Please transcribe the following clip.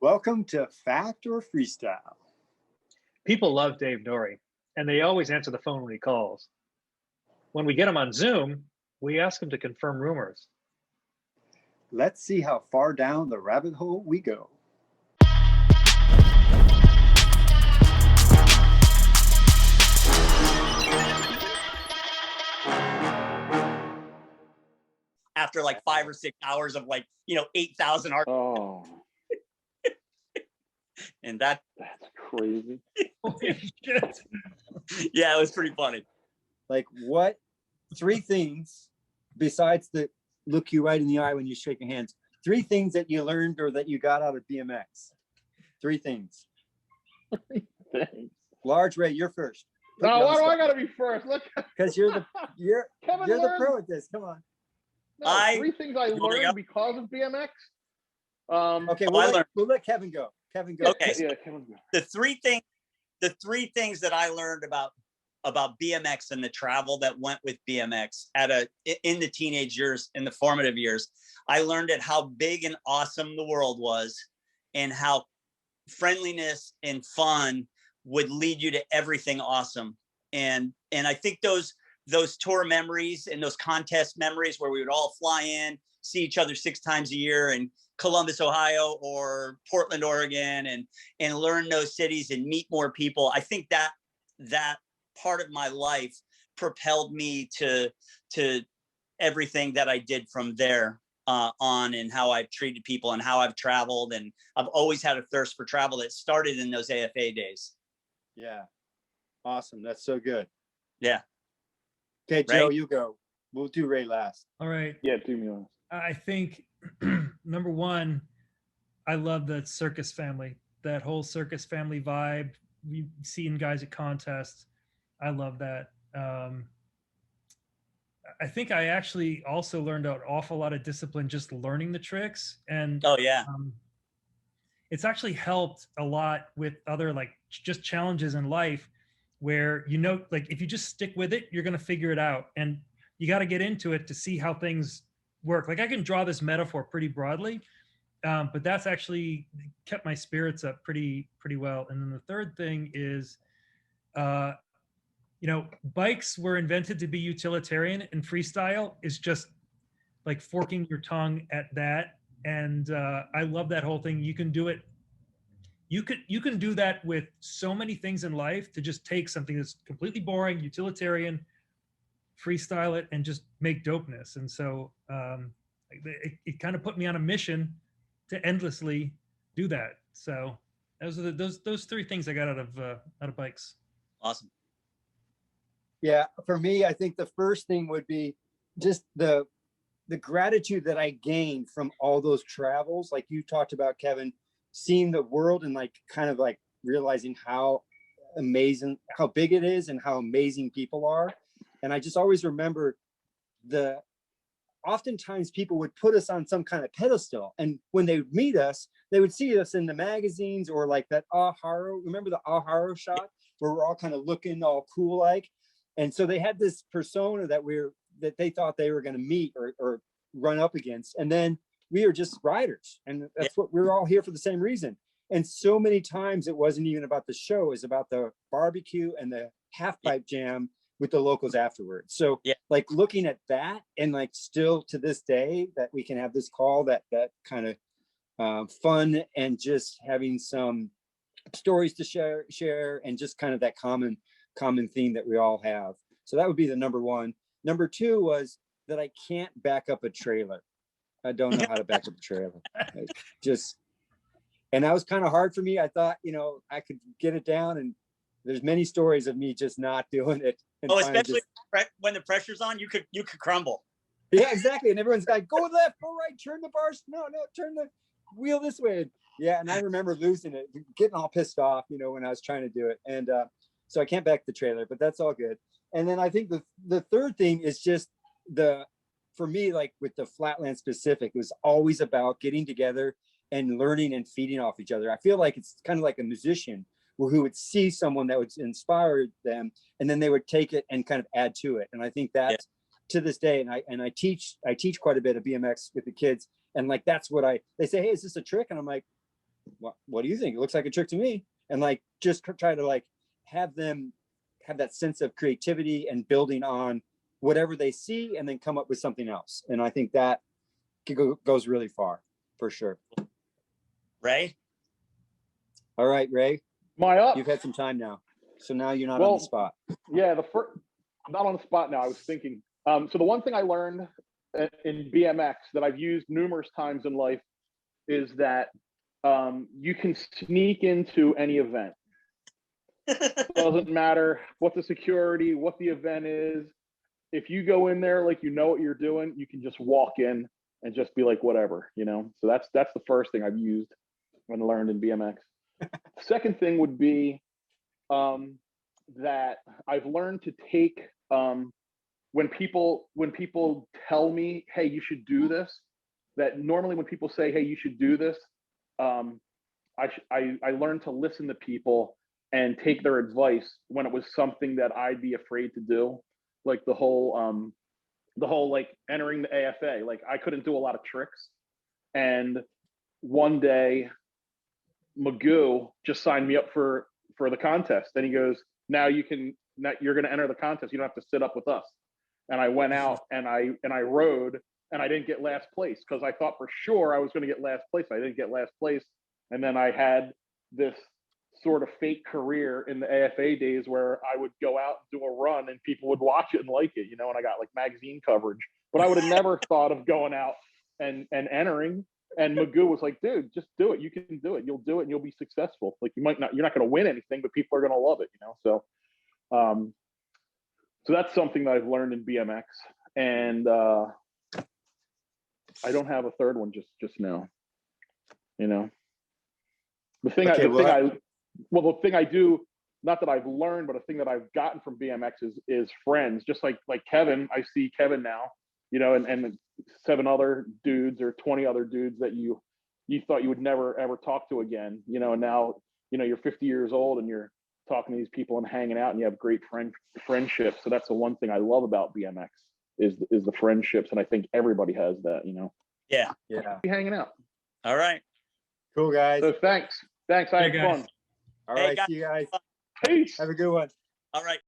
Welcome to Fact or Freestyle. People love Dave Nourie, and they always answer the phone when he calls. When we get him on Zoom, we ask him to confirm rumors. Let's see how far down the rabbit hole we go. After like 5 or 6 hours of 8,000 art. Oh, And that's crazy. Yeah, it was pretty funny. Like, what 3 things besides the look you right in the eye when you shake your hands, 3 things that you learned or that you got out of BMX? 3 things. Large Ray, you're first. No, why do I gotta be first? Look, because you're the pro at this. Come on. No, 3 things I learned because of BMX. Okay, we'll let Kevin go. Kevin, go. Okay, yeah, Kevin, go. The three things that I learned about BMX and the travel that went with BMX in the teenage years, in the formative years, I learned how big and awesome the world was, and how friendliness and fun would lead you to everything awesome. And I think those tour memories and those contest memories where we would all fly in, see each other 6 times a year in Columbus, Ohio, or Portland, Oregon, and learn those cities and meet more people. I think that part of my life propelled me to everything that I did from there on, and how I've treated people and how I've traveled. And I've always had a thirst for travel that started in those AFA days. Yeah. Awesome. That's so good. Yeah. Okay, Joe, Ray? you go. We'll do Ray last. All right. Yeah, do me honest. I think number one, I love the circus family, that whole circus family vibe. We've seen guys at contests. I love that. I think I actually also learned an awful lot of discipline just learning the tricks. And Oh yeah. It's actually helped a lot with other just challenges in life where, if you just stick with it, you're going to figure it out. And you got to get into it to see how things work. Like, I can draw this metaphor pretty broadly, but that's actually kept my spirits up pretty well. And then the third thing is, bikes were invented to be utilitarian, and freestyle is just like forking your tongue at that. And I love that whole thing. You can do it. You can do that with so many things in life, to just take something that's completely boring, utilitarian, freestyle it, and just make dopeness. And so it kind of put me on a mission to endlessly do that. So those are those 3 things I got out of bikes. Awesome. Yeah, for me, I think the first thing would be just the gratitude that I gained from all those travels. Like you talked about, Kevin, seeing the world and kind of realizing how amazing, how big it is, and how amazing people are. And I just always remember oftentimes people would put us on some kind of pedestal. And when they would meet us, they would see us in the magazines, or like that Aharo. Remember the Aharo shot where we're all kind of looking all cool like? And so they had this persona that they thought they were going to meet or run up against. And then we are just riders. And that's what we're all here for, the same reason. And so many times it wasn't even about the show, it was about the barbecue and the half pipe jam with the locals afterwards. So looking at that, and still to this day that we can have this call, that kind of fun, and just having some stories to share, and just kind of that common theme that we all have. So that would be the number 1. Number 2 was that I can't back up a trailer. I don't know how to back up a trailer. And that was kind of hard for me. I thought, I could get it down, and there's many stories of me just not doing it. Especially when the pressure's on, you could crumble. Yeah, exactly. And everyone's like, go left, go right, turn the bars. No, turn the wheel this way. Yeah. And I remember losing it, getting all pissed off, when I was trying to do it. And so I can't back the trailer, but that's all good. And then I think the third thing is just for me, with the Flatland specific, it was always about getting together and learning and feeding off each other. I feel like it's kind of like a musician who would see someone that would inspire them, and then they would take it and kind of add to it. And I think that's to this day, and I teach quite a bit of BMX with the kids, and that's what they say, hey, is this a trick? And I'm like, what do you think? It looks like a trick to me. And like, just try to like have them have that sense of creativity and building on whatever they see and then come up with something else. And I think that goes really far for sure. Ray? All right, Ray, My up. you've had some time now. So now you're not on the spot. Yeah, I'm not on the spot now. I was thinking. So the one thing I learned in BMX that I've used numerous times in life is that you can sneak into any event. Doesn't matter what the security, what the event is. If you go in there like you know what you're doing, you can just walk in and just be like whatever, you know. So that's the first thing I've used and learned in BMX. Second thing would be that I've learned to take when people tell me, hey, you should do this, that normally when people say, hey, you should do this, I learned to listen to people and take their advice when it was something that I'd be afraid to do, like the whole like entering the AFA. Like I couldn't do a lot of tricks, and one day Magoo just signed me up for the contest. Then he goes, now you're going to enter the contest. You don't have to sit up with us. And I went out and I rode, and I didn't get last place because I thought for sure I was going to get last place. I didn't get last place. And then I had this sort of fake career in the AFA days where I would go out and do a run and people would watch it and like it, you know, and I got like magazine coverage, but I would have never thought of going out and entering. And Magoo was like, dude, just do it. You can do it. You'll do it and you'll be successful. Like you're not going to win anything, but people are going to love it, you know? So, so that's something that I've learned in BMX, and I don't have a third one just now, you know? The thing I do, not that I've learned, but a thing that I've gotten from BMX is friends. Just like Kevin, I see Kevin now, you know, and 7 other dudes or 20 other dudes that you thought you would never ever talk to again, you know, and now, you know, you're 50 years old and you're talking to these people and hanging out and you have great friendships. So that's the one thing I love about BMX is the friendships, and I think everybody has that, you know. Yeah. Be hanging out. All right. Cool, guys. So thanks. I had fun. All Hey, right, guys. see you guys. Peace. Have a good one. All right.